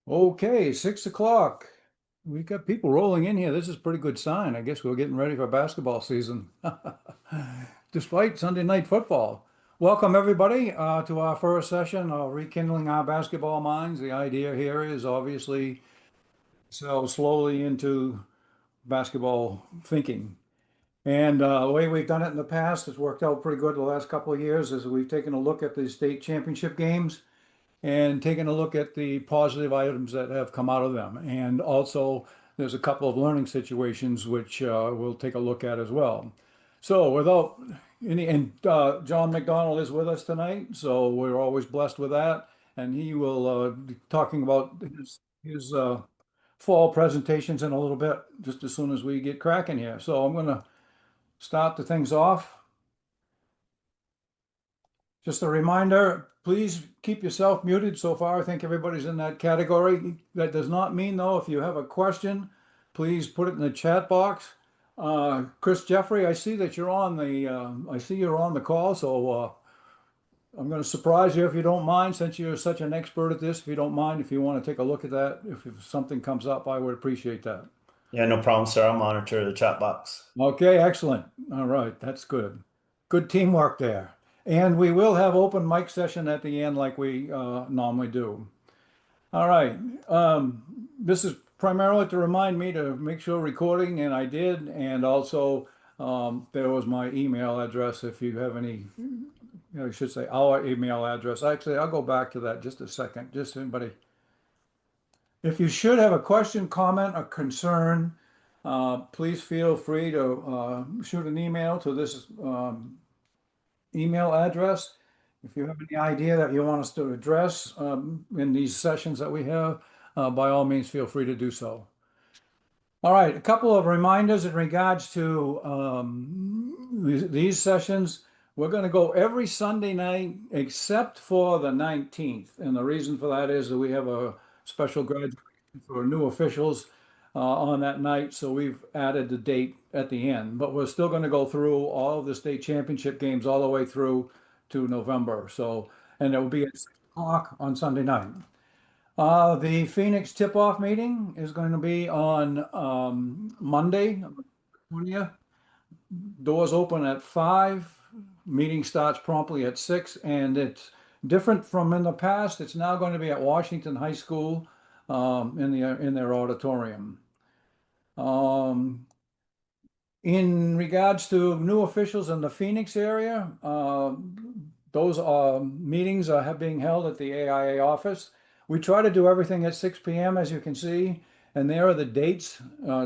Okay, 6 o'clock. We got people rolling in here. This is a pretty good sign. I guess we're getting ready for basketball season, despite Sunday night football. Welcome, everybody, to our first session of Rekindling Our Basketball Minds. The idea here is obviously sell slowly into basketball thinking. And the way we've done it in the past has worked out pretty good the last couple of years is we've taken a look at the state championship games and taking a look at the positive items that have come out of them. And also, there's a couple of learning situations which we'll take a look at as well. So, without John McDonald is with us tonight, so we're always blessed with that. And he will be talking about his fall presentations in a little bit, just as soon as we get cracking here. So, I'm going to start the things off. Just a reminder, please keep yourself muted so far. I think everybody's in that category. That does not mean, though, if you have a question, please put it in the chat box. Chris Jeffrey, I see that you're on the call, so I'm going to surprise you if you don't mind, since you're such an expert at this. If you don't mind, if you want to take a look at that, if something comes up, I would appreciate that. Yeah, no problem, sir. I'll monitor the chat box. Okay, excellent. All right, that's good. Good teamwork there. And we will have open mic session at the end like we normally do. All right. This is primarily to remind me to make sure recording, and I did. And also, there was my email address if you have any, I should say our email address. Actually, I'll go back to that just a second. Just anybody. If you should have a question, comment, or concern, please feel free to shoot an email to this email address. If you have any idea that you want us to address in these sessions that we have, by all means, feel free to do so. All right, a couple of reminders in regards to these sessions. We're going to go every Sunday night except for the 19th. And the reason for that is that we have a special graduation for new officials on that night. So we've added the date at the end. But we're still going to go through all of the state championship games all the way through to November. So, and it will be at 6 o'clock on Sunday night. The Phoenix tip-off meeting is going to be on Monday, 20th. Doors open at 5. Meeting starts promptly at 6, and it's different from in the past. It's now going to be at Washington High School in their auditorium. In regards to new officials in the Phoenix area, those meetings are being held at the AIA office. We try to do everything at 6 p.m., as you can see, and there are the dates.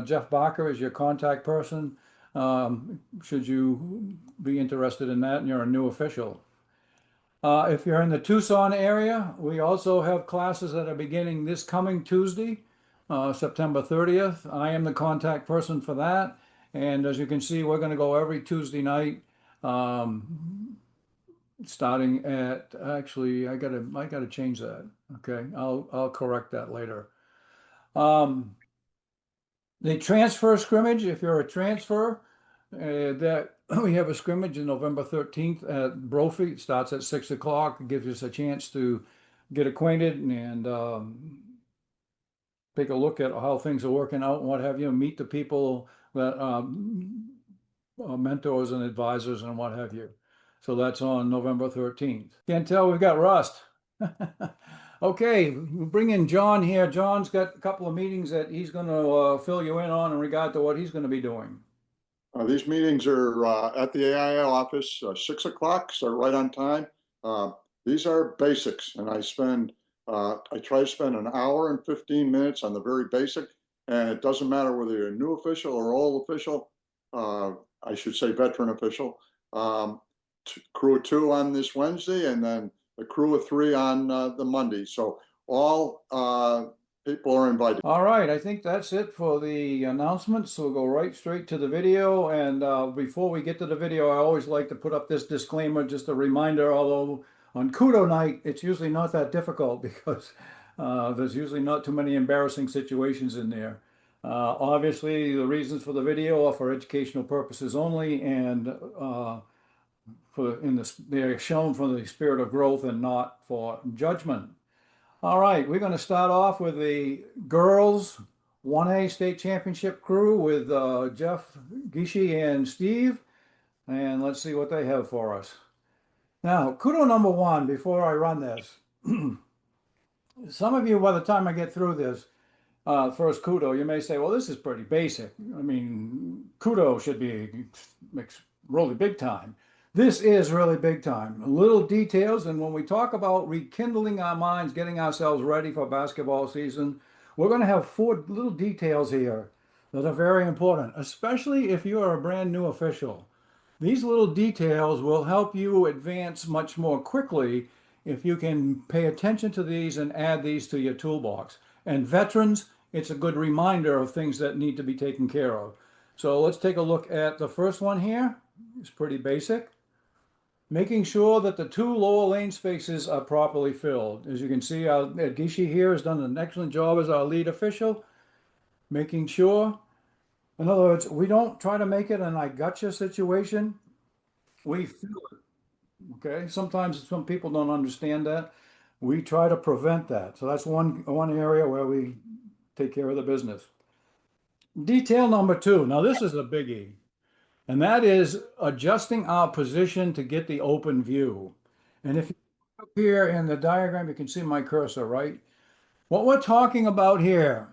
Jeff Barker is your contact person, should you be interested in that and you're a new official. If you're in the Tucson area, we also have classes that are beginning this coming Tuesday, September 30th. I am the contact person for that. And as you can see, we're going to go every Tuesday night, starting at, actually, I gotta change that. Okay, I'll correct that later. The transfer scrimmage, if you're a transfer, that we have a scrimmage on November 13th at Brophy. It starts at 6 o'clock. It gives us a chance to get acquainted and take a look at how things are working out and what have you, meet the people that mentors and advisors and what have you. So that's on November 13th. Can't tell we've got rust. Okay, we'll bring in John here. John's got a couple of meetings that he's going to fill you in on in regard to what he's going to be doing. These meetings are at the AIA office, 6 o'clock, so right on time. These are basics, and I try to spend an hour and 15 minutes on the very basic, and it doesn't matter whether you're a new official or old official, I should say veteran official. Crew of 2 on this Wednesday, and then a crew of 3 on the Monday. So all people are invited. All right, I think that's it for the announcements. So we'll go right straight to the video. And before we get to the video, I always like to put up this disclaimer, just a reminder, although on Kudo night, it's usually not that difficult because there's usually not too many embarrassing situations in there. Obviously, the reasons for the video are for educational purposes only, and they're shown for the spirit of growth and not for judgment. All right, we're going to start off with the girls 1A state championship crew with Jeff, Gishi, and Steve. And let's see what they have for us. Now, kudo number one, before I run this, some of you, by the time I get through this, first kudo, you may say, well, this is pretty basic. I mean, kudo should be really big time. This is really big time. Little details, and when we talk about rekindling our minds, getting ourselves ready for basketball season, we're going to have four little details here that are very important, especially if you are a brand new official. These little details will help you advance much more quickly if you can pay attention to these and add these to your toolbox. And veterans, it's a good reminder of things that need to be taken care of. So let's take a look at the first one here. It's pretty basic. Making sure that the two lower lane spaces are properly filled. As you can see, Gishi here has done an excellent job as our lead official, making sure. In other words, we don't try to make it an I gotcha situation. We fill it. Okay. Sometimes some people don't understand that. We try to prevent that. So that's one area where we take care of the business. Detail number two. Now this is a biggie, and that is adjusting our position to get the open view. And if you look up here in the diagram, you can see my cursor, right? What we're talking about here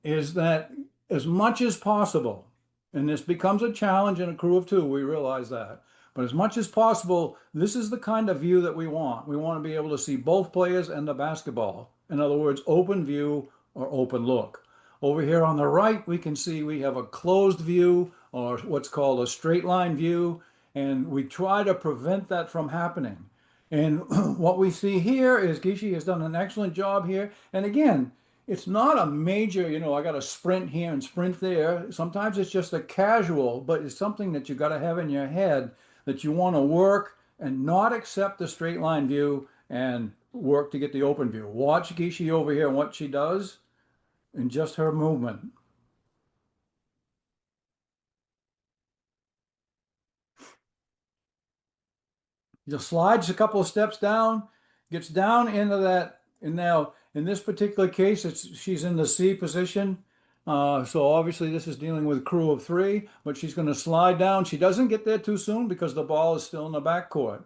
is that as much as possible, and this becomes a challenge in a crew of two, we realize that. But as much as possible, this is the kind of view that we want. We want to be able to see both players and the basketball. In other words, open view or open look. Over here on the right, we can see we have a closed view or what's called a straight line view, and we try to prevent that from happening. And what we see here is Gishi has done an excellent job here. And again, it's not a major, I got to sprint here and sprint there. Sometimes it's just a casual, but it's something that you got to have in your head that you want to work and not accept the straight line view and work to get the open view. Watch Gishi over here and what she does and just her movement. Just slides a couple of steps down, gets down into that, and now in this particular case, she's in the C position. So obviously this is dealing with a crew of three, but she's going to slide down. She doesn't get there too soon because the ball is still in the backcourt,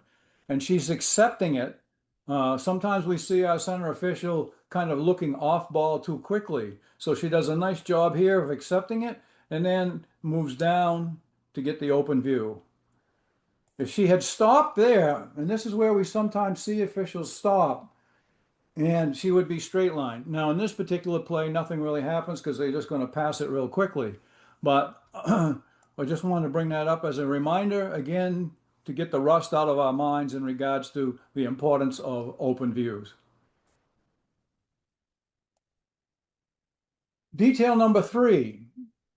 and she's accepting it. Sometimes we see our center official kind of looking off ball too quickly. So she does a nice job here of accepting it and then moves down to get the open view. If she had stopped there, and this is where we sometimes see officials stop, and she would be straight line. Now, in this particular play, nothing really happens because they're just going to pass it real quickly. But I just wanted to bring that up as a reminder, again, to get the rust out of our minds in regards to the importance of open views. Detail number three,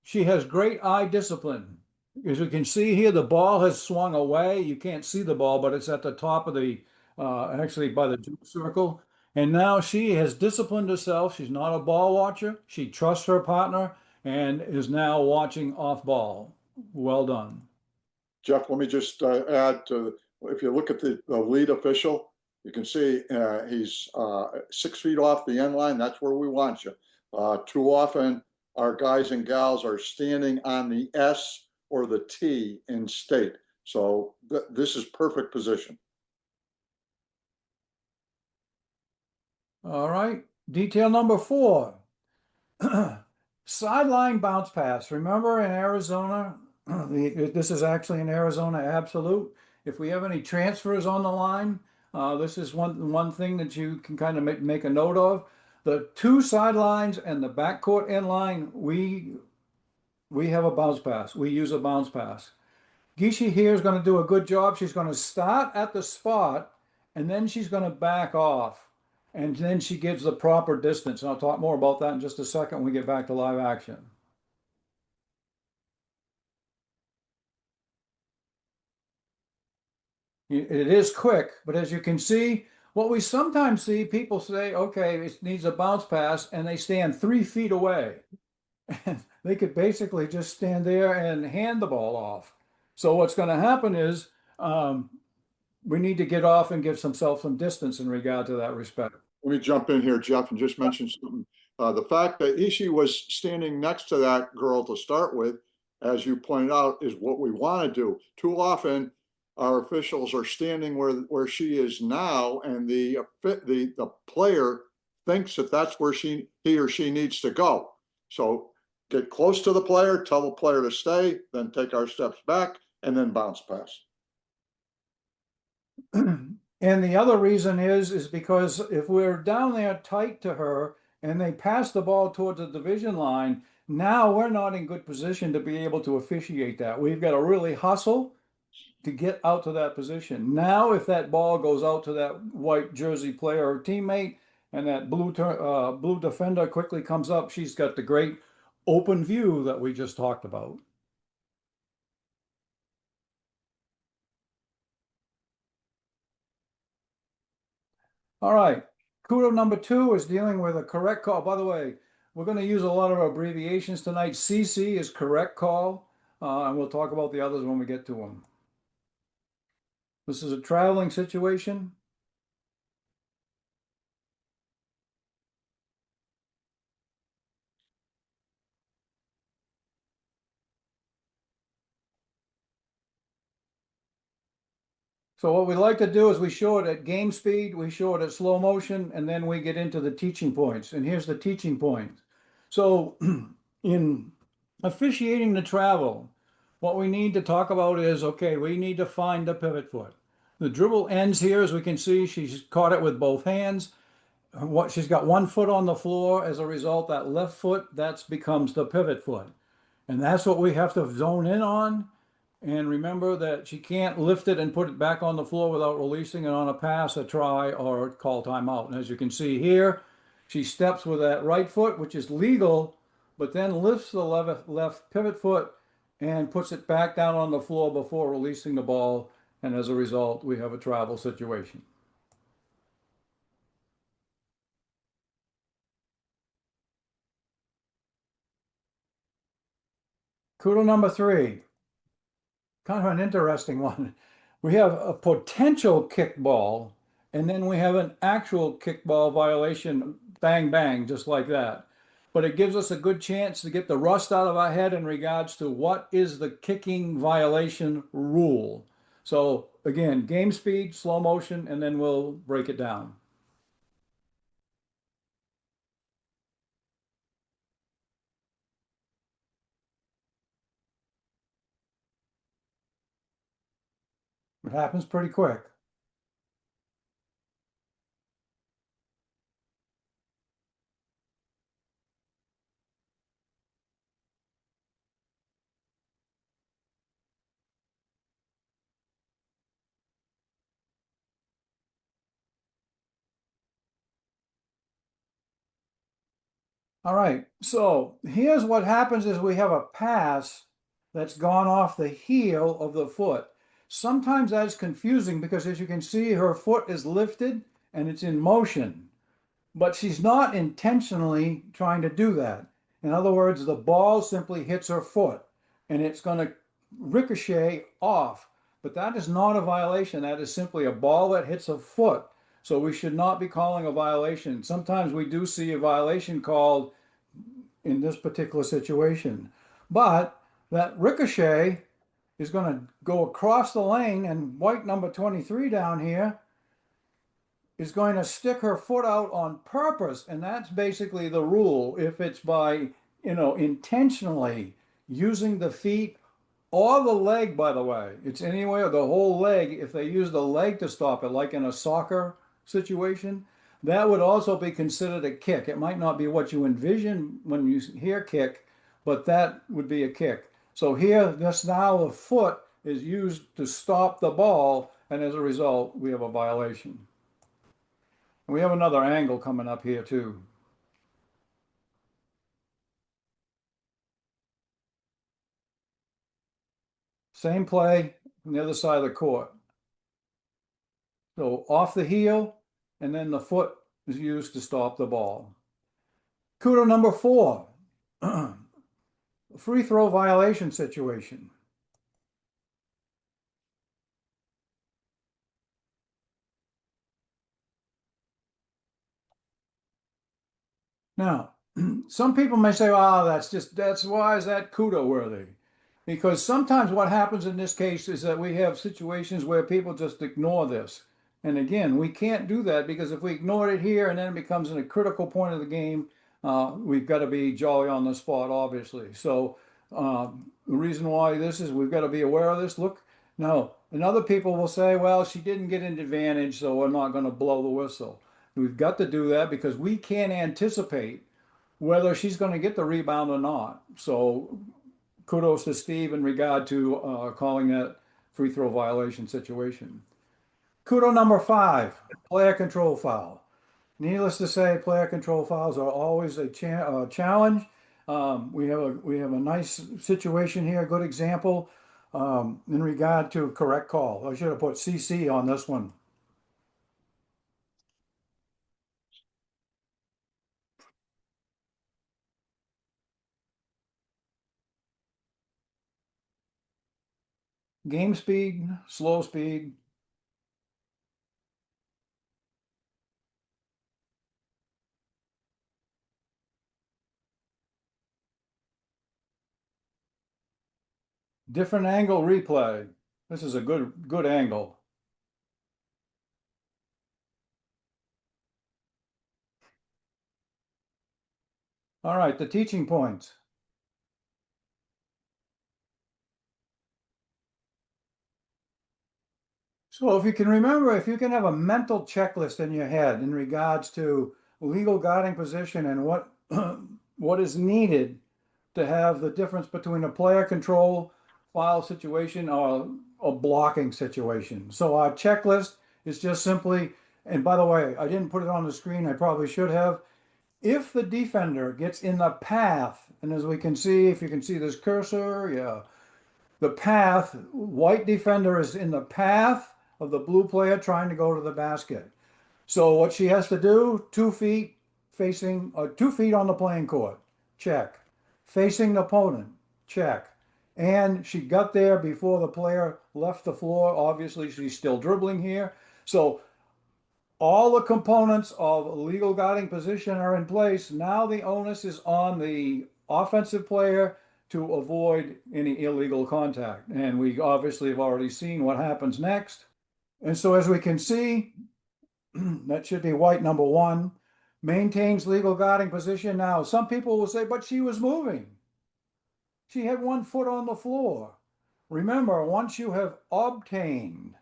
she has great eye discipline. As you can see here, the ball has swung away. You can't see the ball, but it's at the top of the, actually by the jump circle. And now she has disciplined herself. She's not a ball watcher. She trusts her partner and is now watching off ball. Well done. Jeff, let me just add to, if you look at the lead official, you can see he's 6 feet off the end line. That's where we want you. Too often, our guys and gals are standing on the S or the T in state. So this is perfect position. All right. Detail number four. Sideline bounce pass. Remember in Arizona, this is actually an Arizona absolute. If we have any transfers on the line, this is one thing that you can kind of make a note of. The two sidelines and the backcourt end line, we have a bounce pass. We use a bounce pass. Gishi here is going to do a good job. She's going to start at the spot, and then she's going to back off. And then she gives the proper distance. And I'll talk more about that in just a second when we get back to live action. It is quick, but as you can see, what we sometimes see, people say, okay, it needs a bounce pass, and they stand 3 feet away. And they could basically just stand there and hand the ball off. So what's going to happen is we need to get off and give themselves some distance in regard to that respect. Let me jump in here, Jeff, and just mention something. The fact that Ishii was standing next to that girl to start with, as you pointed out, is what we want to do. Too often, our officials are standing where she is now, and the player thinks that that's where he or she needs to go. So get close to the player, tell the player to stay, then take our steps back, and then bounce pass. And the other reason is because if we're down there tight to her and they pass the ball towards the division line, now we're not in good position to be able to officiate that. We've got to really hustle to get out to that position. Now, if that ball goes out to that white jersey player or teammate, and that blue defender quickly comes up, she's got the great open view that we just talked about. All right. Kudo number 2 is dealing with a correct call. By the way, we're going to use a lot of abbreviations tonight. CC is correct call, and we'll talk about the others when we get to them. This is a traveling situation. So what we like to do is we show it at game speed, we show it at slow motion, and then we get into the teaching points. And here's the teaching points. So in officiating the travel, what we need to talk about is, okay, we need to find the pivot foot. The dribble ends here, as we can see, she's caught it with both hands. She's got one foot on the floor. As a result, that left foot, that becomes the pivot foot. And that's what we have to zone in on. And remember that she can't lift it and put it back on the floor without releasing it on a pass, a try, or call timeout. And as you can see here, she steps with that right foot, which is legal, but then lifts the left pivot foot and puts it back down on the floor before releasing the ball. And as a result, we have a travel situation. Kudo number 3. Kind of an interesting one. We have a potential kickball, and then we have an actual kickball violation, bang, bang, just like that. But it gives us a good chance to get the rust out of our head in regards to what is the kicking violation rule. So again, game speed, slow motion, and then we'll break it down. It happens pretty quick. All right, so here's what happens is we have a pass that's gone off the heel of the foot. Sometimes that's confusing because as you can see, her foot is lifted and it's in motion, but she's not intentionally trying to do that. In other words, the ball simply hits her foot and it's going to ricochet off, but that is not a violation. That is simply a ball that hits a foot. So we should not be calling a violation. Sometimes we do see a violation called in this particular situation. But that ricochet is going to go across the lane, and white number 23 down here is going to stick her foot out on purpose. And that's basically the rule. If it's by, intentionally using the feet or the leg, by the way, it's anywhere, the whole leg. If they use the leg to stop it, like in a soccer situation, that would also be considered a kick. It might not be what you envision when you hear kick, but that would be a kick. So here, this now the foot is used to stop the ball, and as a result, we have a violation. And we have another angle coming up here too. Same play on the other side of the court. So off the heel, and then the foot is used to stop the ball. Kudo number 4, free throw violation situation. Now, some people may say, "Wow, that's why is that kudo worthy?" Because sometimes what happens in this case is that we have situations where people just ignore this. And again, we can't do that because if we ignore it here and then it becomes a critical point of the game, we've got to be jolly on the spot, obviously. So the reason why this is we've got to be aware of this. Look, no, and other people will say, "Well, she didn't get an advantage, so we're not going to blow the whistle." We've got to do that because we can't anticipate whether she's going to get the rebound or not. So kudos to Steve in regard to calling that free throw violation situation. Kudo number 5, player control foul. Needless to say, player control fouls are always a challenge. We have a nice situation here, a good example in regard to correct call. I should have put CC on this one. Game speed, slow speed. Different angle replay. This is a good angle. All right, the teaching points. So if you can remember, if you can have a mental checklist in your head in regards to legal guarding position and what what is needed to have the difference between a player control file situation or a blocking situation. So our checklist is just simply, and by the way, I didn't put it on the screen, I probably should have. If the defender gets in the path, and as we can see, if you can see this cursor, yeah, the path, white defender is in the path of the blue player trying to go to the basket. So what she has to do, 2 feet facing, 2 feet on the playing court, check. Facing the opponent, check. And she got there before the player left the floor. Obviously, she's still dribbling here. So all the components of legal guarding position are in place. Now the onus is on the offensive player to avoid any illegal contact. And we obviously have already seen what happens next. And so as we can see, that should be white number 1, maintains legal guarding position. Now, some people will say, but she was moving. She had 1 foot on the floor. Remember, once you have obtained,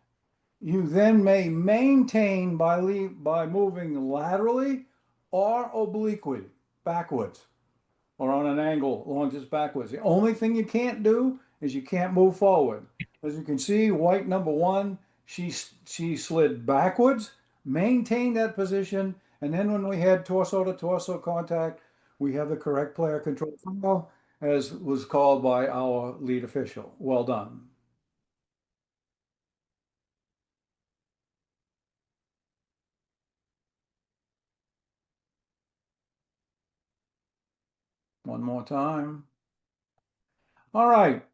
you then may maintain by moving laterally or obliquely, backwards, or on an angle along just backwards. The only thing you can't do is you can't move forward. As you can see, white number 1, she slid backwards, maintained that position, and then when we had torso to torso contact, we have the correct player control foul, as was called by our lead official. Well done. One more time. All right.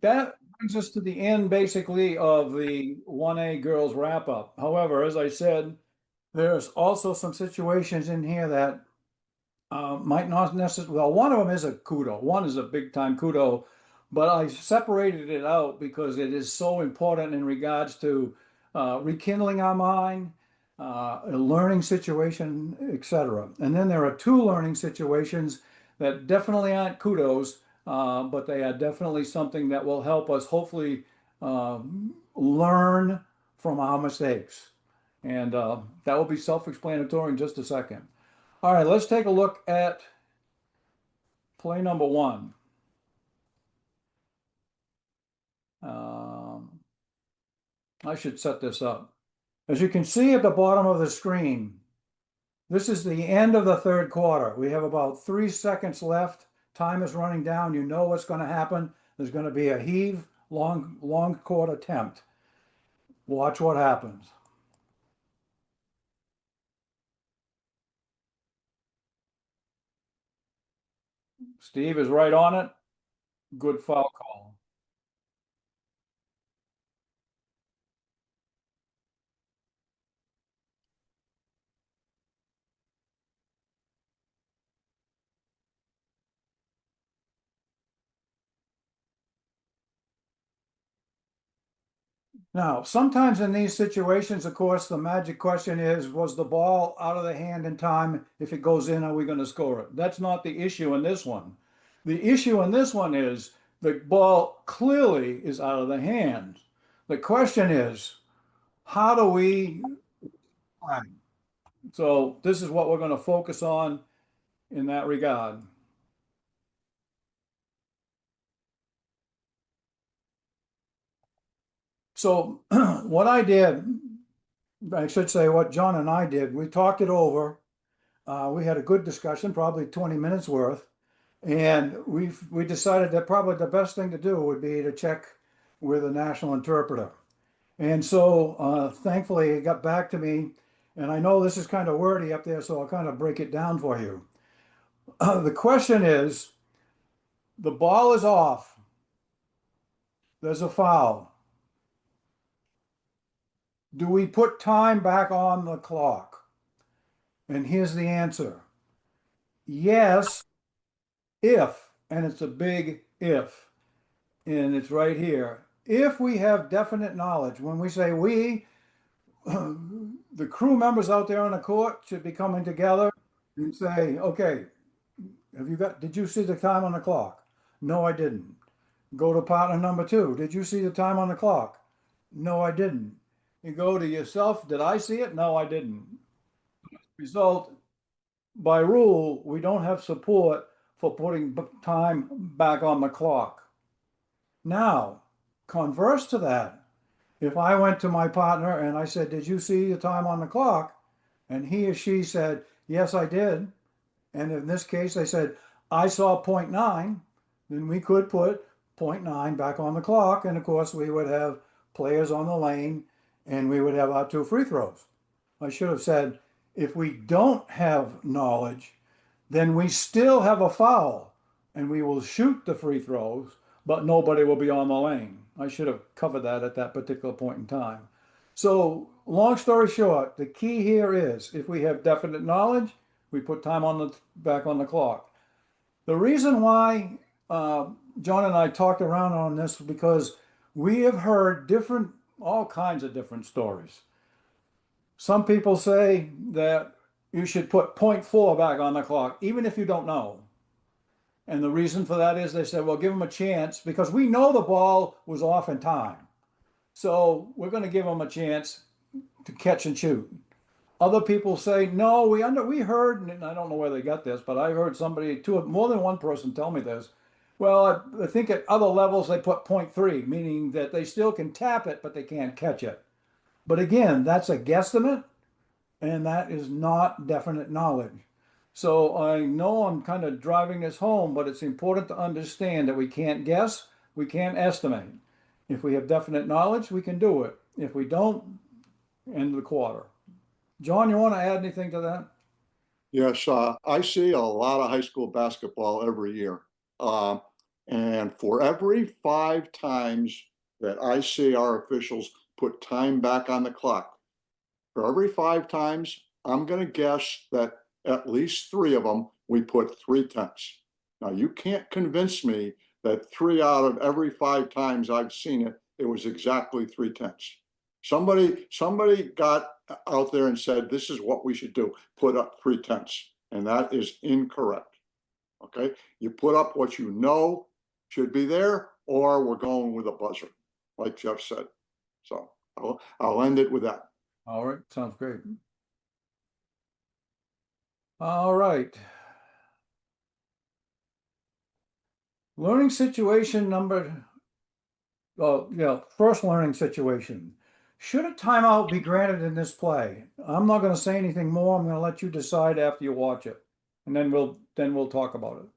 That brings us to the end basically of the 1A girls wrap up. However, as I said, there's also some situations in here that might not necessarily, well, one of them is a kudo. One is a big time kudo, but I separated it out because it is so important in regards to rekindling our mind, a learning situation, etc. And then there are 2 learning situations that definitely aren't kudos, but they are definitely something that will help us hopefully learn from our mistakes. And that will be self-explanatory in just a second. All right, let's take a look at play number 1. I should set this up. As you can see at the bottom of the screen, this is the end of the 3rd quarter. We have about 3 seconds left. Time is running down. You know what's going to happen. There's going to be a heave, long court attempt. Watch what happens. Steve is right on it. Good foul call. Now, sometimes in these situations, of course, the magic question is, was the ball out of the hand in time? If it goes in, are we going to score it? That's not the issue in this one. The issue in this one is the ball clearly is out of the hand. The question is, how do we play? So this is what we're going to focus on in that regard. So what I did, I should say what John and I did, we talked it over. We had a good discussion, probably 20 minutes worth. And we decided that probably the best thing to do would be to check with a national interpreter. And so thankfully it got back to me. And I know this is kind of wordy up there, so I'll kind of break it down for you. The question is, the ball is off. There's a foul. Do we put time back on the clock? And here's the answer. Yes, if, and it's a big if, and it's right here. If we have definite knowledge, when we say we, the crew members out there on the court should be coming together and say, okay, did you see the time on the clock? No, I didn't. Go to partner number two. Did you see the time on the clock? No, I didn't. You go to yourself. Did I see it? No, I didn't. Result, by rule, we don't have support for putting time back on the clock. Now, converse to that, if I went to my partner and I said, did you see the time on the clock? And he or she said, yes, I did. And in this case, they said, I saw point nine, then we could put point nine back on the clock. And of course, we would have players on the lane and we would have our two free throws. I should have said, if we don't have knowledge, then we still have a foul and we will shoot the free throws, but nobody will be on the lane. I should have covered that at that particular point in time. So, long story short, the key here is if we have definite knowledge, we put time on the back on the clock. The reason why John and I talked around on this because we have heard all kinds of different stories. Some people say that you should put point 0.4 back on the clock, even if you don't know. And the reason for that is they said, well, give them a chance because we know the ball was off in time. So we're going to give them a chance to catch and shoot. Other people say, no, we heard, and I don't know where they got this, but I heard more than one person tell me this. Well, I think at other levels they put point 0.3, meaning that they still can tap it, but they can't catch it. But again, that's a guesstimate, and that is not definite knowledge. So I know I'm kind of driving this home, but it's important to understand that we can't guess, we can't estimate. If we have definite knowledge, we can do it. If we don't, end the quarter. John, you want to add anything to that? Yes, I see a lot of high school basketball every year. Um, and for every 5 times that I see our officials put time back on the clock, for every 5 times, I'm going to guess that at least 3 of them we put 3/10. Now, you can't convince me that 3 out of every 5 times I've seen it, it was exactly 3/10. Somebody got out there and said, this is what we should do, put up 3/10. And that is incorrect. Okay. You put up what you know should be there, or we're going with a buzzer, like Jeff said. So I'll end it with that. All right, sounds great. All right. Learning situation first learning situation. Should a timeout be granted in this play? I'm not going to say anything more. I'm going to let you decide after you watch it, and then we'll talk about it.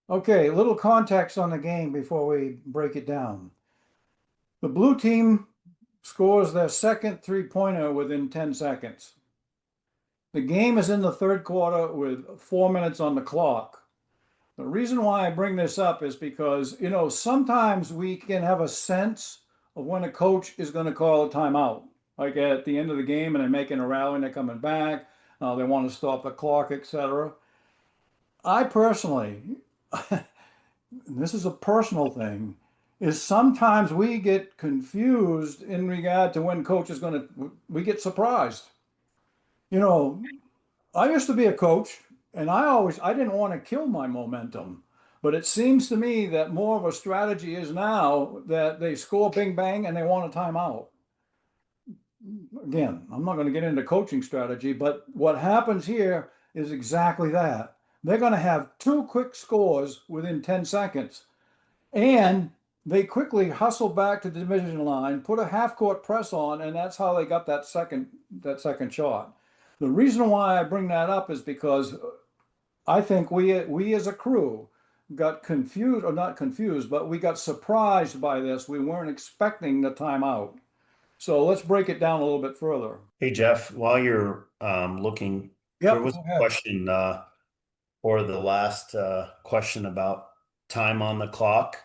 Okay, a little context on the game before we break it down. The blue team scores their second three-pointer within 10 seconds. The game is in the third quarter with 4 minutes on the clock. The reason why I bring this up is because, sometimes we can have a sense of when a coach is going to call a timeout. Like at the end of the game and they're making a rally and they're coming back, they want to stop the clock, etc. I personally, this is a personal thing, is sometimes we get confused in regard to when coach is going to, we get surprised. You know, I used to be a coach and I didn't want to kill my momentum. But it seems to me that more of a strategy is now that they score bing bang and they want a timeout. Again, I'm not going to get into coaching strategy, but what happens here is exactly that. They're going to have two quick scores within 10 seconds. And they quickly hustle back to the division line, put a half court press on, and that's how they got that second shot. The reason why I bring that up is because I think we as a crew got confused, or not confused, but we got surprised by this. We weren't expecting the timeout. So let's break it down a little bit further. Hey, Jeff, while you're looking, there Yep, was go a ahead. question for the last question about time on the clock.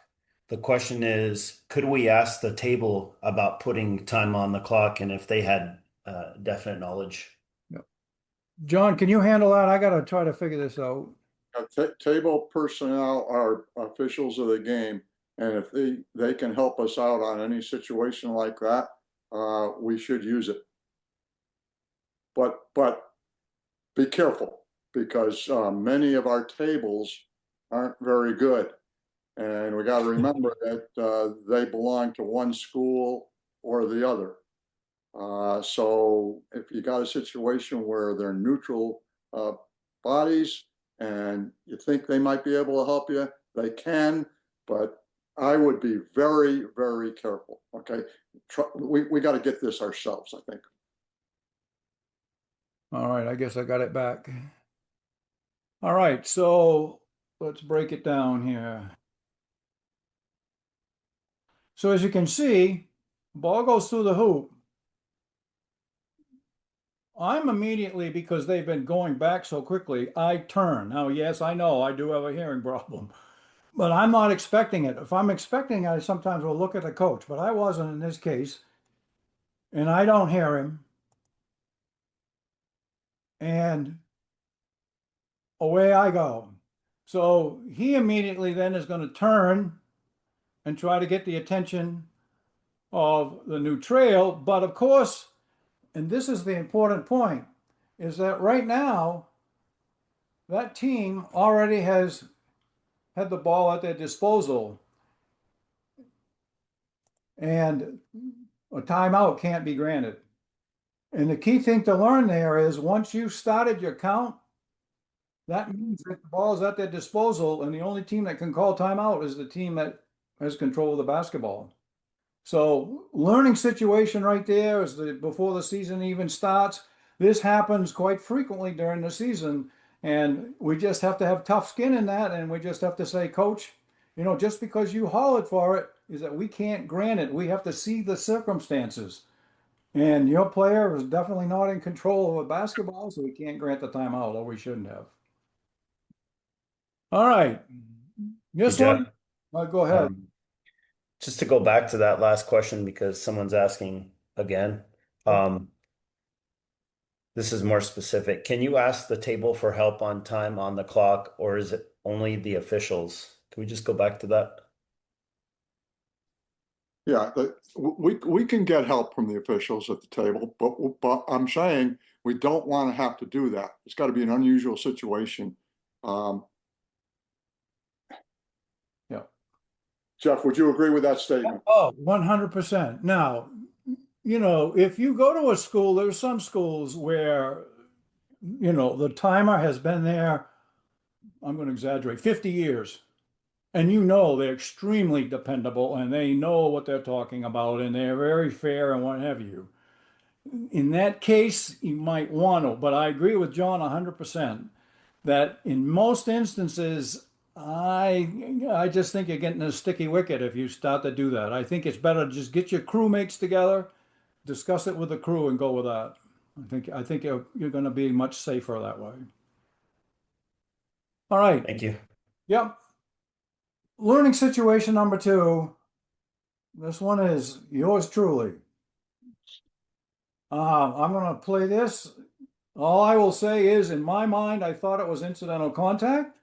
The question is, could we ask the table about putting time on the clock and if they had definite knowledge? Yep. John, can you handle that? I got to try to figure this out. Table personnel are officials of the game, and if they can help us out on any situation like that, we should use it. But be careful because many of our tables aren't very good, and we got to remember that they belong to one school or the other. So if you got a situation where they're neutral bodies and you think they might be able to help you, they can, but I would be very, very careful. Okay. We got to get this ourselves, I think. All right, I guess I got it back. All right, so let's break it down here. So as you can see, ball goes through the hoop. I'm immediately, because they've been going back so quickly, I turn. Now, yes, I know I do have a hearing problem, but I'm not expecting it. If I'm expecting, I sometimes will look at the coach, but I wasn't in this case, and I don't hear him. And away I go. So he immediately then is going to turn and try to get the attention of the new trail. But of course, and this is the important point, is that right now, that team already has had the ball at their disposal. And a timeout can't be granted. And the key thing to learn there is once you started your count, that means that the ball is at their disposal, and the only team that can call timeout is the team that has control of the basketball. So learning situation right there is before the season even starts. This happens quite frequently during the season, and we just have to have tough skin in that, and we just have to say, Coach, just because you hollered for it is that we can't grant it. We have to see the circumstances. And your player is definitely not in control of a basketball, so we can't grant the timeout, or we shouldn't have. All right. Hey, This Jeff, one, go ahead. just to go back to that last question because someone's asking again. This is more specific. Can you ask the table for help on time on the clock, or is it only the officials? Can we just go back to that? Yeah, we can get help from the officials at the table, but I'm saying we don't want to have to do that. It's got to be an unusual situation. Yeah. Jeff, would you agree with that statement? Oh, 100%. Now, if you go to a school, there's some schools where, the timer has been there, I'm going to exaggerate, 50 years. And they're extremely dependable and they know what they're talking about and they're very fair and what have you. In that case, you might want to, but I agree with John 100%. that in most instances, I just think you're getting a sticky wicket if you start to do that. I think it's better to just get your crewmates together, discuss it with the crew, and go with that. I think you're going to be much safer that way. All right. Thank you. Yep. Learning situation number 2. This one is yours truly. I'm going to play this. All I will say is, in my mind, I thought it was incidental contact.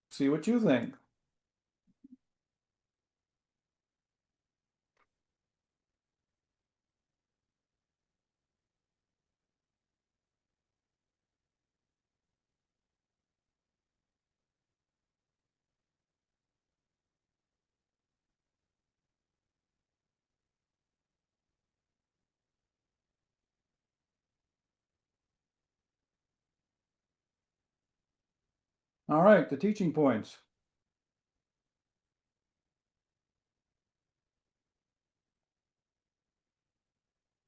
See what you think. All right, the teaching points.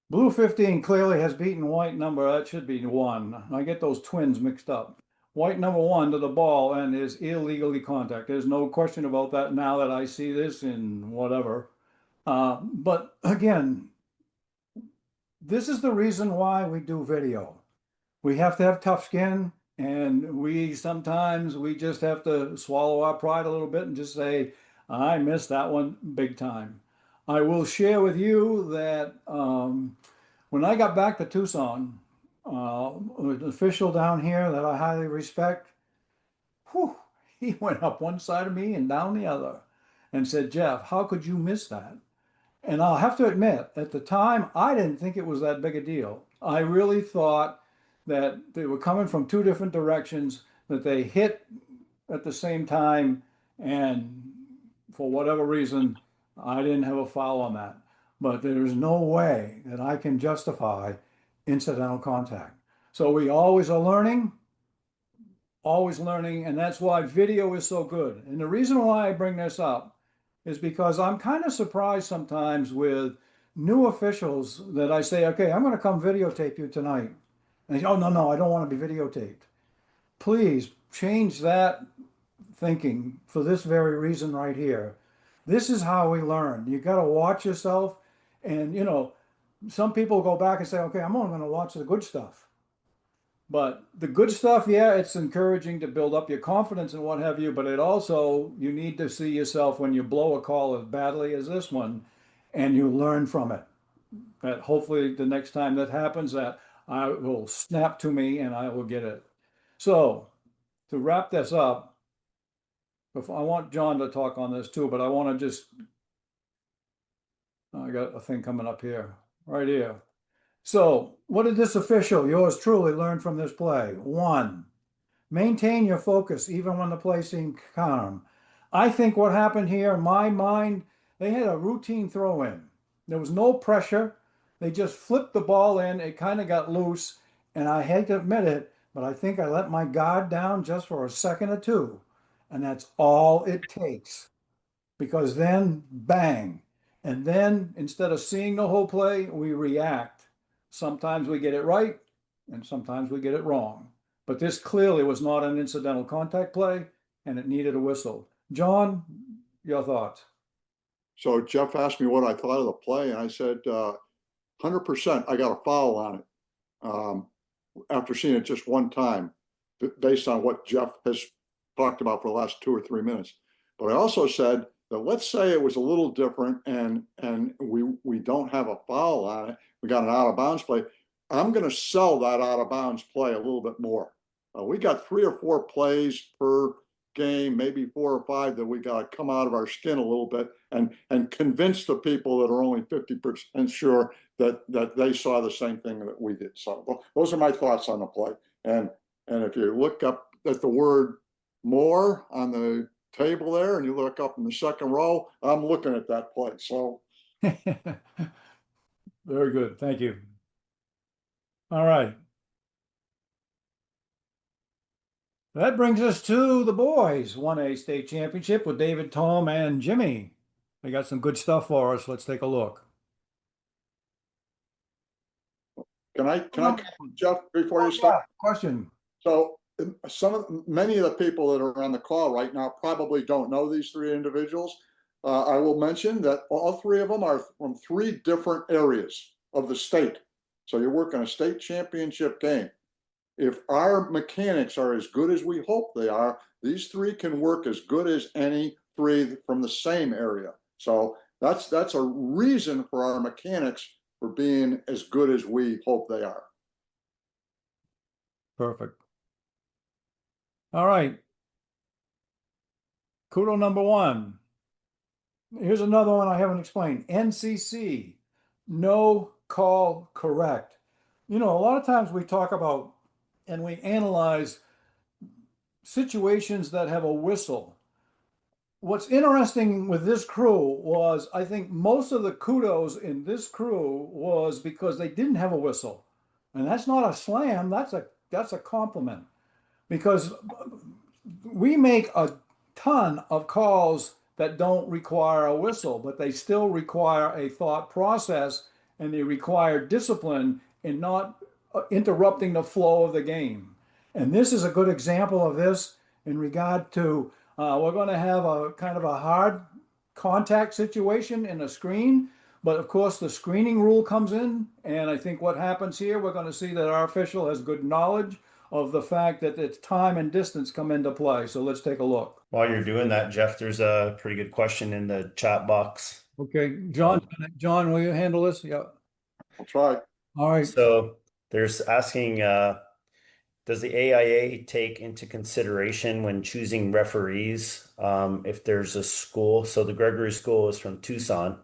Blue 15 clearly has beaten white number, that should be 1. I get those twins mixed up. White number 1 to the ball and is illegally contact. There's no question about that now that I see this in whatever. But again, this is the reason why we do video. We have to have tough skin, and sometimes we just have to swallow our pride a little bit and just say, I missed that one big time. I will share with you that when I got back to Tucson, an official down here that I highly respect, whew, he went up one side of me and down the other and said, Jeff, how could you miss that? And I'll have to admit, at the time, I didn't think it was that big a deal. I really thought that they were coming from 2 different directions, that they hit at the same time, and for whatever reason, I didn't have a foul on that. But there's no way that I can justify incidental contact. So we always are always learning, and that's why video is so good. And the reason why I bring this up is because I'm kind of surprised sometimes with new officials that I say, okay, I'm going to come videotape you tonight. And they say, oh, no, I don't want to be videotaped. Please change that thinking for this very reason right here. This is how we learn. You got to watch yourself. And, some people go back and say, okay, I'm only going to watch the good stuff. But the good stuff, yeah, it's encouraging to build up your confidence and what have you, but it also, you need to see yourself when you blow a call as badly as this one, and you learn from it. That hopefully the next time that happens, that I will snap to me and I will get it. So to wrap this up, I want John to talk on this too, but I want to just, I got a thing coming up here, right here. So what did this official, yours truly, learn from this play? 1, maintain your focus even when the play seemed calm. I think what happened here in my mind, they had a routine throw in. There was no pressure. They just flipped the ball in. It kind of got loose. And I hate to admit it, but I think I let my guard down just for a second or 2. And that's all it takes. Because then, bang. And then instead of seeing the whole play, we react. Sometimes we get it right, and sometimes we get it wrong. But this clearly was not an incidental contact play, and it needed a whistle. John, your thoughts? So Jeff asked me what I thought of the play, and I said, 100%, I got a foul on it. After seeing it just one time, based on what Jeff has talked about for the last 2 or 3 minutes. But I also said that let's say it was a little different and we don't have a foul on it. We got an out of bounds play. I'm going to sell that out of bounds play a little bit more. We got 3 or 4 plays per game, maybe 4 or 5 that we got to come out of our skin a little bit and convince the people that are only 50% sure that they saw the same thing that we did. So those are my thoughts on the play. And if you look up at the word more on the table there and you look up in the second row, I'm looking at that play. So Very good. Thank you. All right. That brings us to the boys 1A state championship with David, Tom, and Jimmy. They got some good stuff for us. Let's take a look. can I Jeff, before you start? Question. So many of the people that are on the call right now probably don't know these three individuals. I will mention that all three of them are from three different areas of the state. So you're working a state championship game. If our mechanics are as good as we hope they are, these three can work as good as any three from the same area. So that's a reason for our mechanics for being as good as we hope they are. Perfect. All right. Kudo number one. Here's another one I haven't explained. NCC, no call correct. You know, a lot of times we talk about and we analyze situations that have a whistle. What's interesting with this crew was I think most of the kudos in this crew was because they didn't have a whistle. And that's not a slam, that's a compliment. Because we make a ton of calls that don't require a whistle, but they still require a thought process and they require discipline in not interrupting the flow of the game. And this is a good example of this in regard to we're going to have a kind of a hard contact situation in a screen, but of course the screening rule comes in, and I think what happens here, we're going to see that our official has good knowledge of the fact that its time and distance come into play. So let's take a look. While you're doing that, Jeff, there's a pretty good question in the chat box. Okay, John, will you handle this? Yeah. I'll try. All right. So there's asking, does the AIA take into consideration when choosing referees if there's a school? So the Gregory School is from Tucson.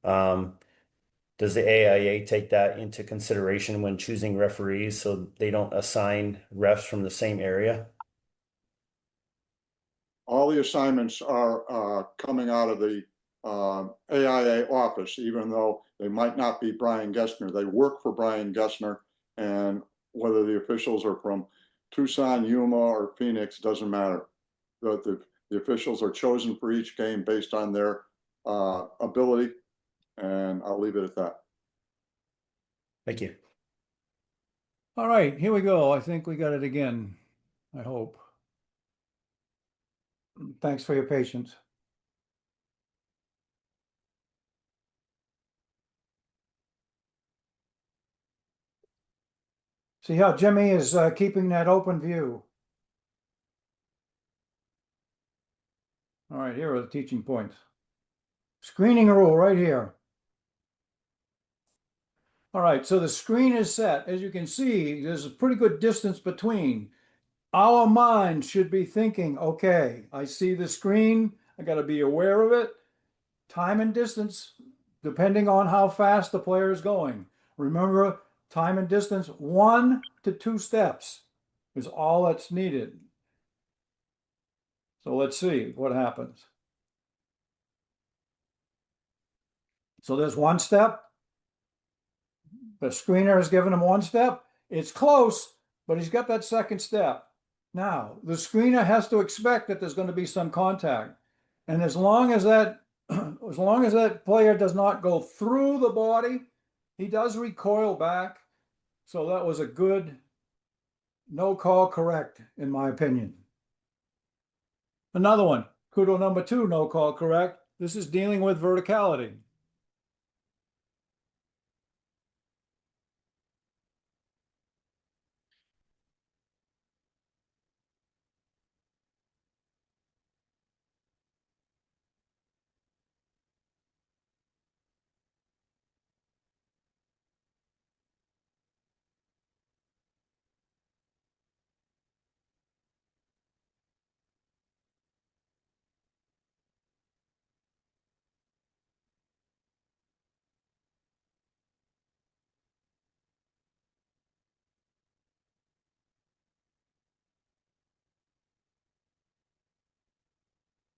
Does the AIA take that into consideration when choosing referees so they don't assign refs from the same area? All the assignments are coming out of the AIA office, even though they might not be Brian Gessner. They work for Brian Gessner, and whether the officials are from Tucson, Yuma, or Phoenix doesn't matter. The officials are chosen for each game based on their ability, and I'll leave it at that. Thank you. All right, here we go. I think we got it again. I hope. Thanks for your patience. See how Jimmy is keeping that open view. All right, here are the teaching points. Screening rule right here. All right, so the screen is set. As you can see, there's a pretty good distance between. Our mind should be thinking, okay, I see the screen, I got to be aware of it. Time and distance, depending on how fast the player is going. Remember, time and distance, 1 to 2 steps is all that's needed. So let's see what happens. So there's 1 step. The screener has given him 1 step. It's close, but he's got that 2nd step. Now, the screener has to expect that there's going to be some contact. And as long as that player does not go through the body, he does recoil back. So that was a good no call correct, in my opinion. Another one, kudo number 2, no call correct. This is dealing with verticality.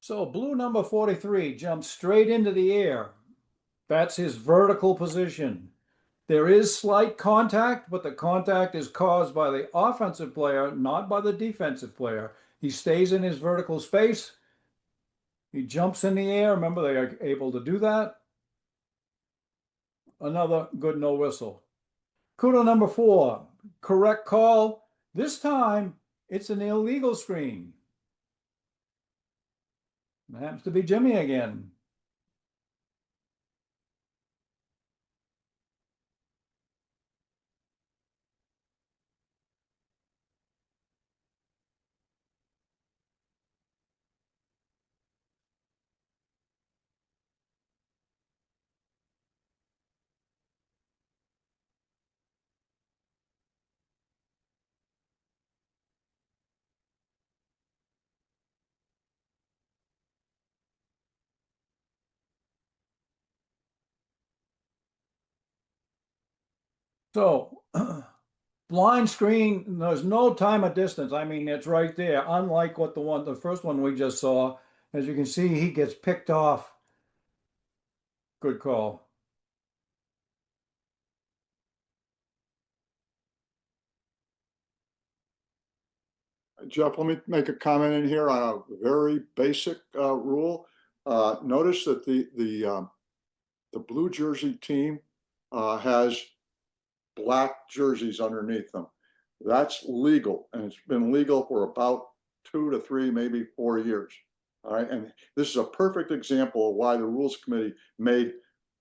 So blue number 43 jumps straight into the air. That's his vertical position. There is slight contact, but the contact is caused by the offensive player, not by the defensive player. He stays in his vertical space. He jumps in the air. Remember, they are able to do that. Another good no whistle. Kudo number 4, correct call. This time It's an illegal screen. It happens to be Jimmy again. So blind screen, there's no time of distance. I mean, it's right there. Unlike what the first one we just saw, as you can see, he gets picked off. Good call. Jeff, let me make a comment in here on a very basic rule. Notice that the blue jersey team has black jerseys underneath them. That's legal, and it's been legal for about 2 to 3, maybe 4 years. All right, and this is a perfect example of why the Rules Committee made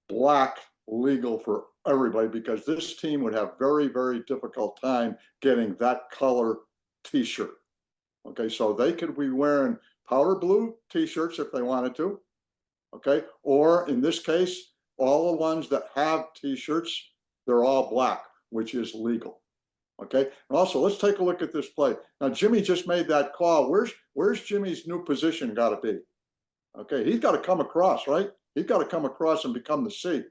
black legal for everybody, because this team would have very, very difficult time getting that color T-shirt. Okay, so they could be wearing powder blue T-shirts if they wanted to. Okay, or in this case, all the ones that have T-shirts, they're all black, which is legal. Okay, and also let's take a look at this play. Now Jimmy just made that call. Where's Jimmy's new position got to be? Okay, he's got to come across, right? He's got to come across and become the C.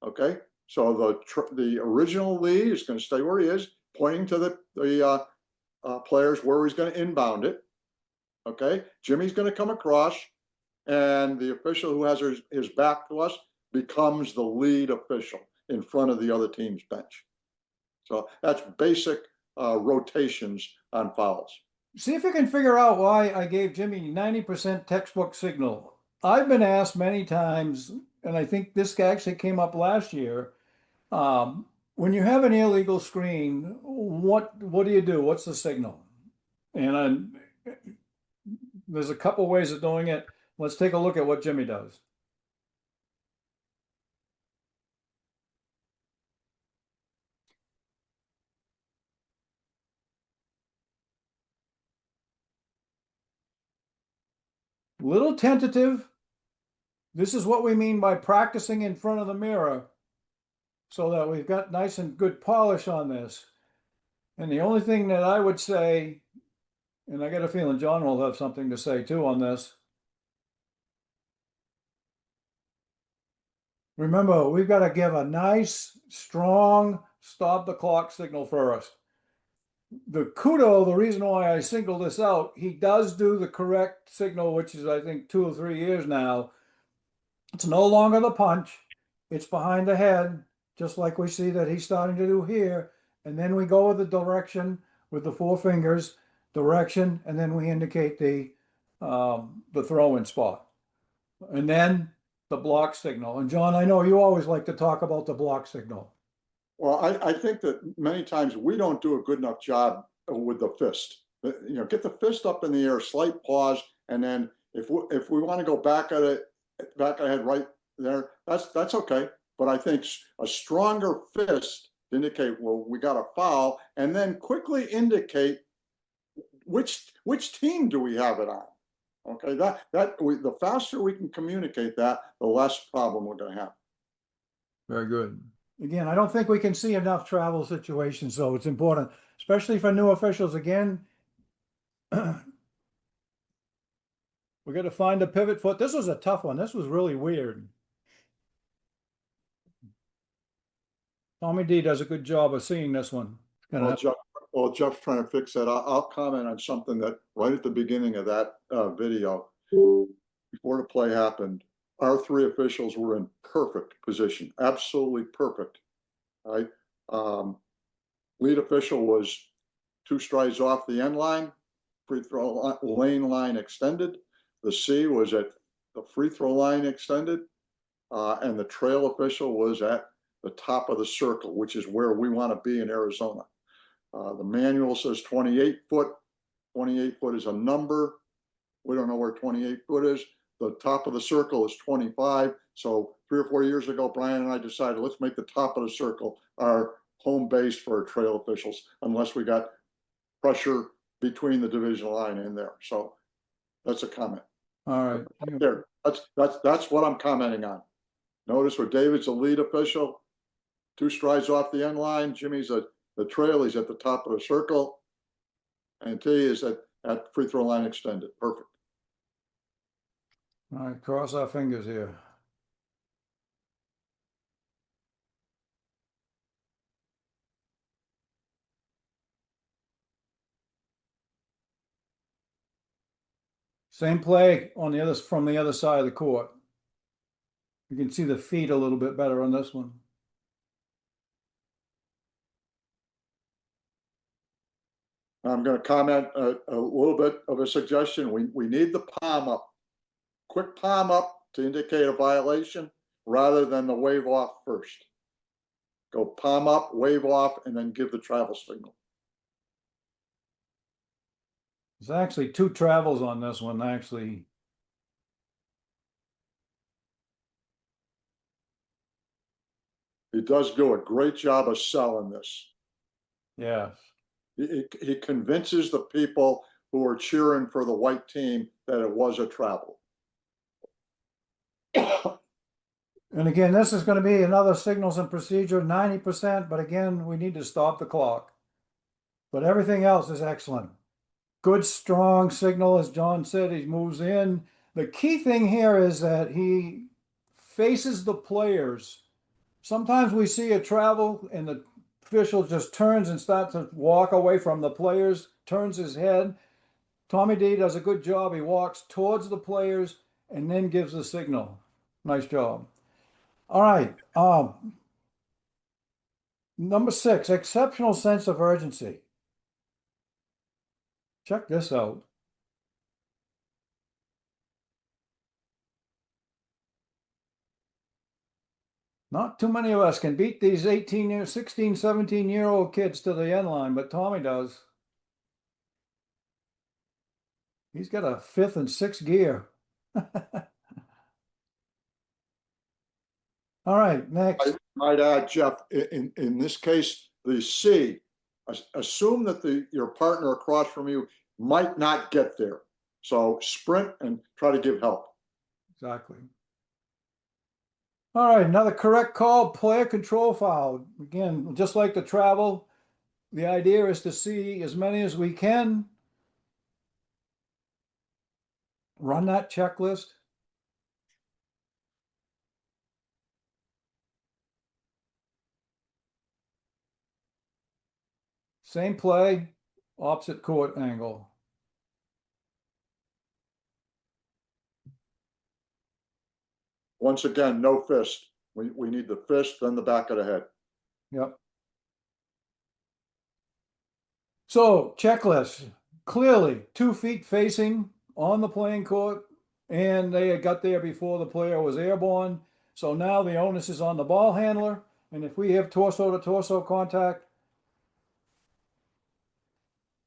Okay, so the original lead is going to stay where he is, pointing to the players where he's going to inbound it. Okay, Jimmy's going to come across, and the official who has his back to us becomes the lead official in front of the other team's bench. So that's basic rotations on fouls. See if you can figure out why I gave Jimmy 90% textbook signal. I've been asked many times, and I think this actually came up last year. When you have an illegal screen, what do you do? What's the signal? And there's a couple ways of doing it. Let's take a look at what Jimmy does. Little tentative. This is what we mean by practicing in front of the mirror so that we've got nice and good polish on this. And the only thing that I would say, and I get a feeling John will have something to say too on this. Remember, we've got to give a nice, strong stop the clock signal first. The Kudo, the reason why I singled this out, he does do the correct signal, which is I think 2 or 3 years now. It's no longer the punch, it's behind the head, just like we see that he's starting to do here. And then we go with the direction with the 4 fingers, direction, and then we indicate the throw-in spot. And then the block signal. And John, I know you always like to talk about the block signal. Well, I think that many times we don't do a good enough job with the fist. You know, get the fist up in the air, slight pause, and then if we want to go back at it, back ahead right there, that's okay. But I think a stronger fist to indicate, well, we got a foul, and then quickly indicate which team do we have it on. Okay, the faster we can communicate that, the less problem we're going to have. Very good. Again, I don't think we can see enough travel situations, so it's important, especially for new officials. Again, we got to find a pivot foot. This was a tough one. This was really weird. Tommy D does a good job of seeing this one. Well, Jeff's trying to fix that. I'll comment on something that right at the beginning of that video, before the play happened, our 3 officials were in perfect position, absolutely perfect. Right, lead official was 2 strides off the end line, free throw lane line extended. The C was at the free throw line extended, and the trail official was at the top of the circle, which is where we want to be in Arizona. The manual says 28 foot 28 foot is a number. We don't know where 28 foot is. The top of the circle is 25. So 3 or 4 years ago, Brian and I decided, let's make the top of the circle our home base for our trail officials, unless we got pressure between the division line in there. So that's a comment. All right. There, that's what I'm commenting on. Notice where David's a lead official, 2 strides off the end line. Jimmy's at the trail. He's at the top of the circle. And T is at free throw line extended. Perfect. All right, cross our fingers here. Same play on the other from the other side of the court. You can see the feet a little bit better on this one. I'm going to comment a little bit of a suggestion. We need the palm up, quick palm up to indicate a violation rather than the wave off first. Go palm up, wave off, and then give the travel signal. There's actually 2 travels on this one, actually. He does do a great job of selling this. Yes. He convinces the people who are cheering for the white team that it was a travel. And again, this is going to be another signals and procedure, 90%, but again, we need to stop the clock. But everything else is excellent. Good, strong signal, as John said, he moves in. The key thing here is that he faces the players. Sometimes we see a travel and the official just turns and starts to walk away from the players, turns his head. Tommy D does a good job. He walks towards the players and then gives the signal. Nice job. All right. Number 6, exceptional sense of urgency. Check this out. Not too many of us can beat these 16, 17-year-old kids to the end line, but Tommy does. He's got a 5th and 6th gear. All right, next. I might add, Jeff, in this case, the C, assume that your partner across from you might not get there. So sprint and try to give help. Exactly. All right, another correct call, player control foul. Again, just like the travel, the idea is to see as many as we can. Run that checklist. Same play, opposite court angle. Once again, no fist. We need the fist, then the back of the head. Yep. So checklist, clearly 2 feet facing on the playing court, and they had got there before the player was airborne. So now the onus is on the ball handler, and if we have torso to torso contact.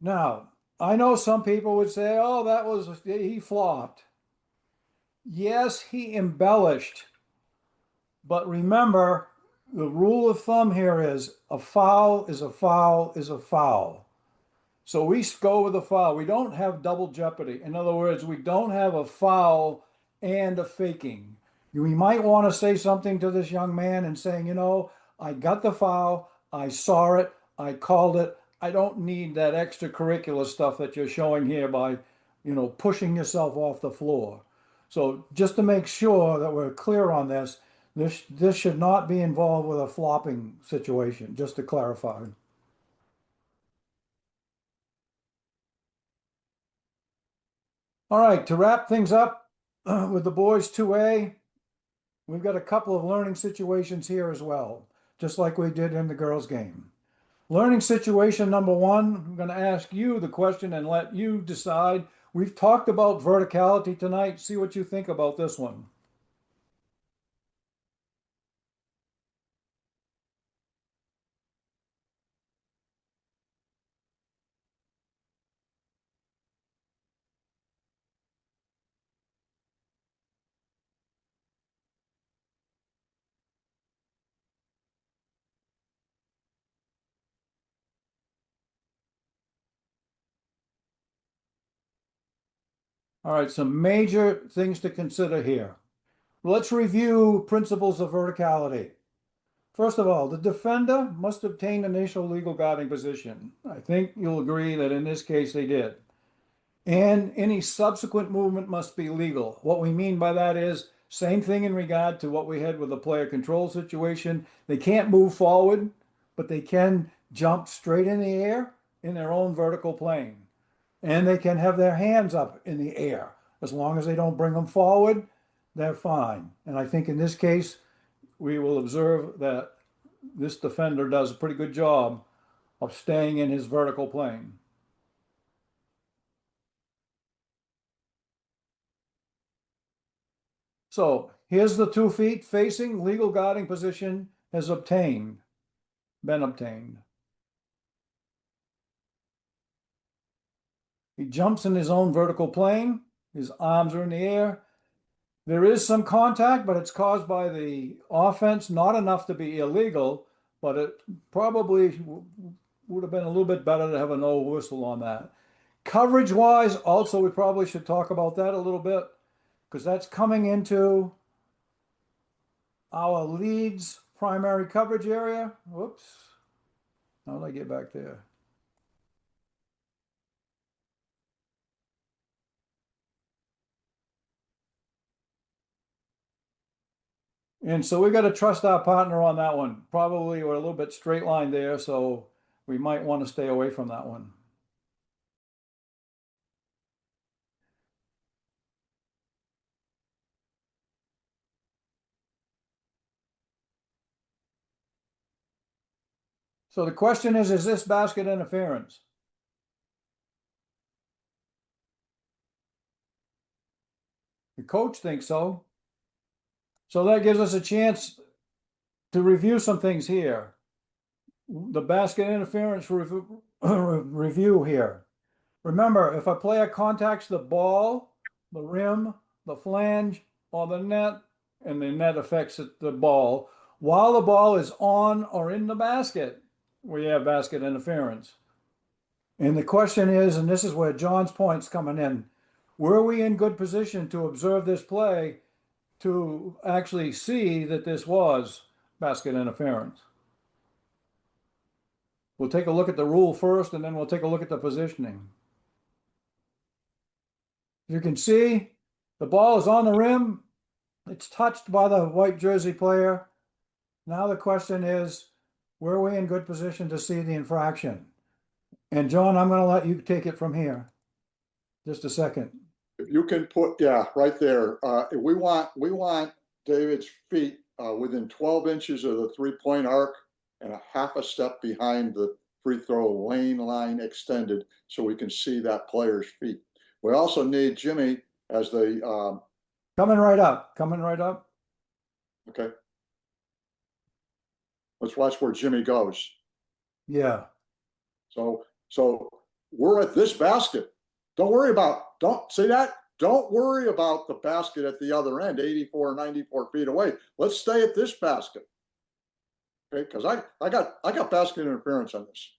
Now, I know some people would say, oh, he flopped. Yes, he embellished. But remember, the rule of thumb here is a foul is a foul is a foul. So we go with a foul. We don't have double jeopardy. In other words, we don't have a foul and a faking. We might want to say something to this young man and saying, I got the foul, I saw it, I called it. I don't need that extracurricular stuff that you're showing here by, pushing yourself off the floor. So just to make sure that we're clear on this should not be involved with a flopping situation, just to clarify. All right, to wrap things up with the boys 2A, we've got a couple of learning situations here as well, just like we did in the girls' game. Learning situation number 1, I'm going to ask you the question and let you decide. We've talked about verticality tonight. See what you think about this one. All right, some major things to consider here. Let's review principles of verticality. First of all, the defender must obtain initial legal guarding position. I think you'll agree that in this case they did. And any subsequent movement must be legal. What we mean by that is same thing in regard to what we had with the player control situation. They can't move forward, but they can jump straight in the air in their own vertical plane. And they can have their hands up in the air. As long as they don't bring them forward, they're fine. And I think in this case, we will observe that this defender does a pretty good job of staying in his vertical plane. So here's the 2 feet facing, legal guarding position has been obtained. He jumps in his own vertical plane. His arms are in the air. There is some contact, but it's caused by the offense, not enough to be illegal, but it probably would have been a little bit better to have a no whistle on that. Coverage wise, also, we probably should talk about that a little bit because that's coming into our leads primary coverage area. Whoops. How did I get back there? And so we got to trust our partner on that one. Probably we're a little bit straight line there, so we might want to stay away from that one. So the question is this basket interference? The coach thinks so. So that gives us a chance to review some things here. The basket interference review here. Remember, if a player contacts the ball, the rim, the flange, or the net, and the net affects the ball, while the ball is on or in the basket, we have basket interference. And the question is, and this is where John's point's coming in, were we in good position to observe this play to actually see that this was basket interference? We'll take a look at the rule first, and then we'll take a look at the positioning. You can see the ball is on the rim. It's touched by the white jersey player. Now the question is, were we in good position to see the infraction? And John, I'm going to let you take it from here. Just a second. If you can put, yeah, right there. We want David's feet within 12 inches of the 3-point arc and a half a step behind the free throw lane line extended so we can see that player's feet. We also need Jimmy as the coming right up. Okay. Let's watch where Jimmy goes. Yeah. So we're at this basket. Don't see that? Don't worry about the basket at the other end, 84, 94 feet away. Let's stay at this basket. Okay, because I got basket interference on this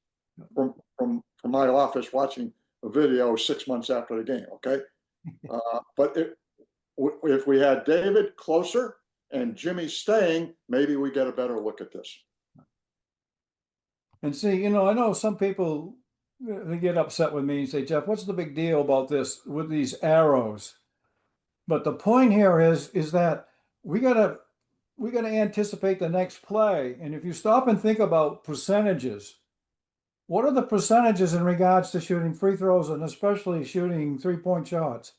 from my office watching a video 6 months after the game. Okay, but if we had David closer and Jimmy staying, maybe we get a better look at this. And see, I know some people they get upset with me and say, Jeff, what's the big deal about this with these arrows? But the point here is that we gotta anticipate the next play. And if you stop and think about percentages, what are the percentages in regards to shooting free throws and especially shooting 3-point shots?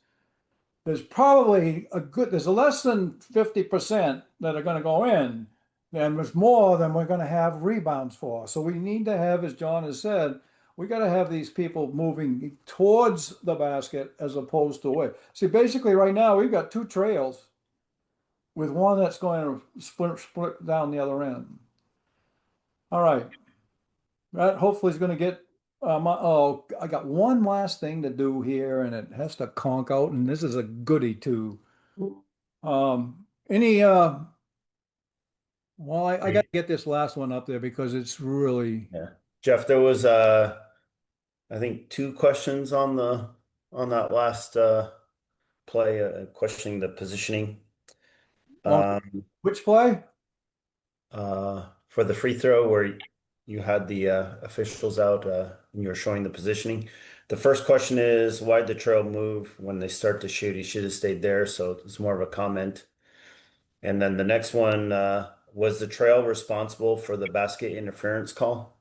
There's probably there's less than 50% that are going to go in, and there's more than we're going to have rebounds for. So we need to have, as John has said, we got to have these people moving towards the basket as opposed to away. See, basically right now we've got 2 trails with one that's going to split down the other end. All right. That hopefully is going to get I got one last thing to do here, and it has to conk out, and this is a goodie too. Any well, I got to get this last one up there because it's really Jeff, there was I think 2 questions on that last play, questioning the positioning. On Um, which play? for the free throw where you had the officials out and you were showing the positioning. The first question is, why'd the trail move when they start to shoot? He should have stayed there. So it's more of a comment. And then the next one, was the trail responsible for the basket interference call?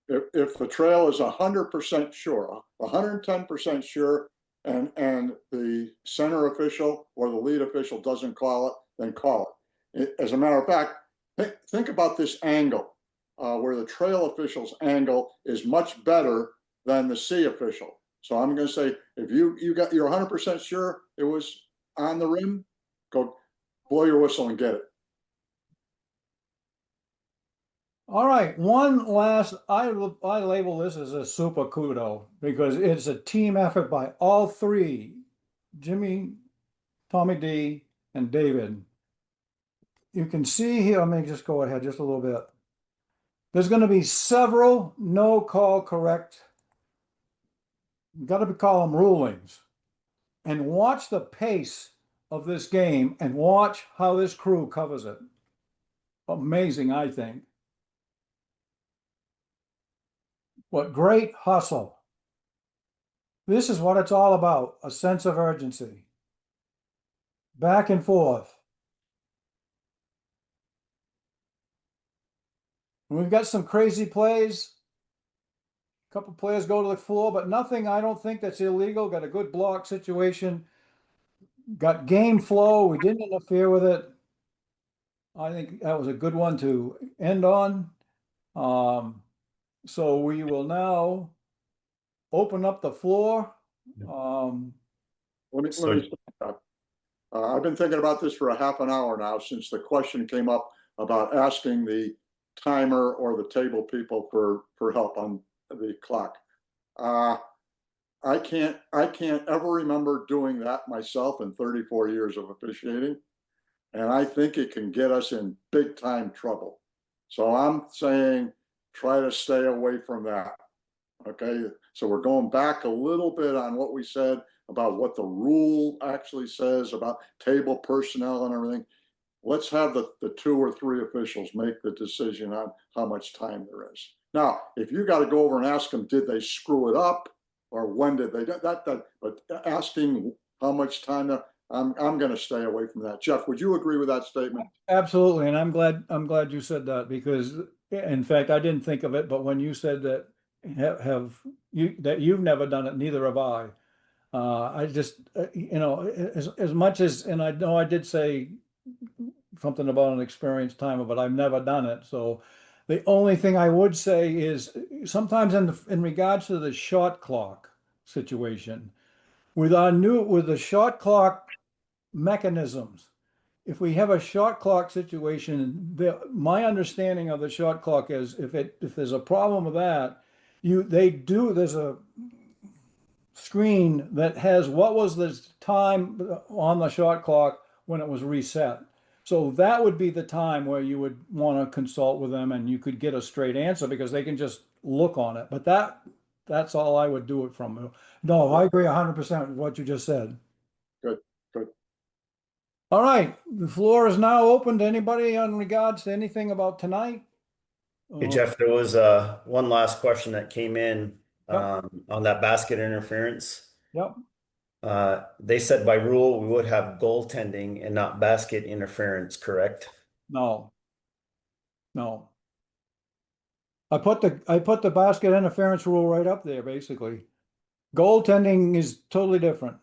If the trail is 100% sure, 110% sure, and the center official or the lead official doesn't call it, then call it. As a matter of fact, think about this angle, where the trail official's angle is much better than the C official. So I'm going to say, if you're 100% sure it was on the rim, go blow your whistle and get it. All right, one last, I label this as a super kudo because it's a team effort by all three, Jimmy, Tommy D, and David. You can see here, let me just go ahead just a little bit. There's going to be several no call correct, you got to call them rulings. And watch the pace of this game and watch how this crew covers it. Amazing, I think. What great hustle. This is what it's all about, a sense of urgency. Back and forth. And we've got some crazy plays. A couple players go to the floor, but nothing, I don't think that's illegal. Got a good block situation. Got game flow. We didn't interfere with it. I think that was a good one to end on. So we will now open up the floor. Let me So stop. I've been thinking about this for a half an hour now since the question came up about asking the timer or the table people for help on the clock. I can't ever remember doing that myself in 34 years of officiating, and I think it can get us in big time trouble. So I'm saying try to stay away from that. Okay, so we're going back a little bit on what we said about what the rule actually says about table personnel and everything. Let's have the two or three officials make the decision on how much time there is. Now, if you got to go over and ask them, did they screw it up, or when did they that? But asking how much time, I'm going to stay away from that. Jeff, would you agree with that statement? Absolutely, and I'm glad you said that because in fact I didn't think of it, but when you said that have you that you've never done it, neither have I. I just as much as, and I know I did say something about an experienced timer, but I've never done it. So the only thing I would say is sometimes in regards to the shot clock situation, with the shot clock mechanisms, if we have a shot clock situation, my understanding of the shot clock is if there's a problem with that, there's a screen that has what was the time on the shot clock when it was reset. So that would be the time where you would want to consult with them and you could get a straight answer because they can just look on it. But that's all I would do it from. No, I agree 100% with what you just said. Good, good. All right, the floor is now open to anybody in regards to anything about tonight. hey, Jeff, there was one last question that came in Yep, on that basket interference. yep, They said by rule we would have goaltending and not basket interference, correct? no, no. I put the basket interference rule right up there, basically. Goaltending is totally different.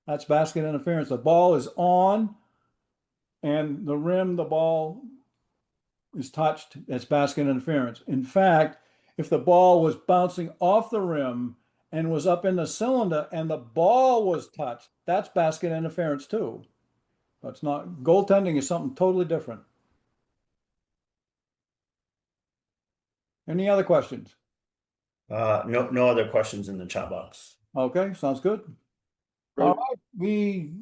That's basket interference. The ball is on and the rim, the ball is touched. That's basket interference. In fact, if the ball was bouncing off the rim and was up in the cylinder and the ball was touched, that's basket interference too. That's not, goaltending is something totally different. Any other questions? No other questions in the chat box. Okay, sounds good. All Great. right, we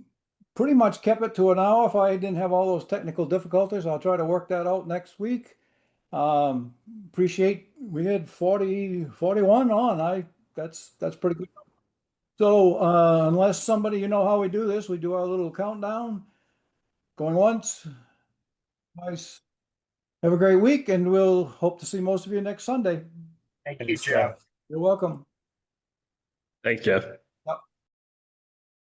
pretty much kept it to an hour. If I didn't have all those technical difficulties, I'll try to work that out next week. Appreciate we had 41 on. That's pretty good. So unless somebody, you know how we do this, we do our little countdown. Going once, twice. Have a great week, and we'll hope to see most of you next Sunday. Thank you, Thanks, Jeff. Jeff. You're welcome. Thanks, Jeff.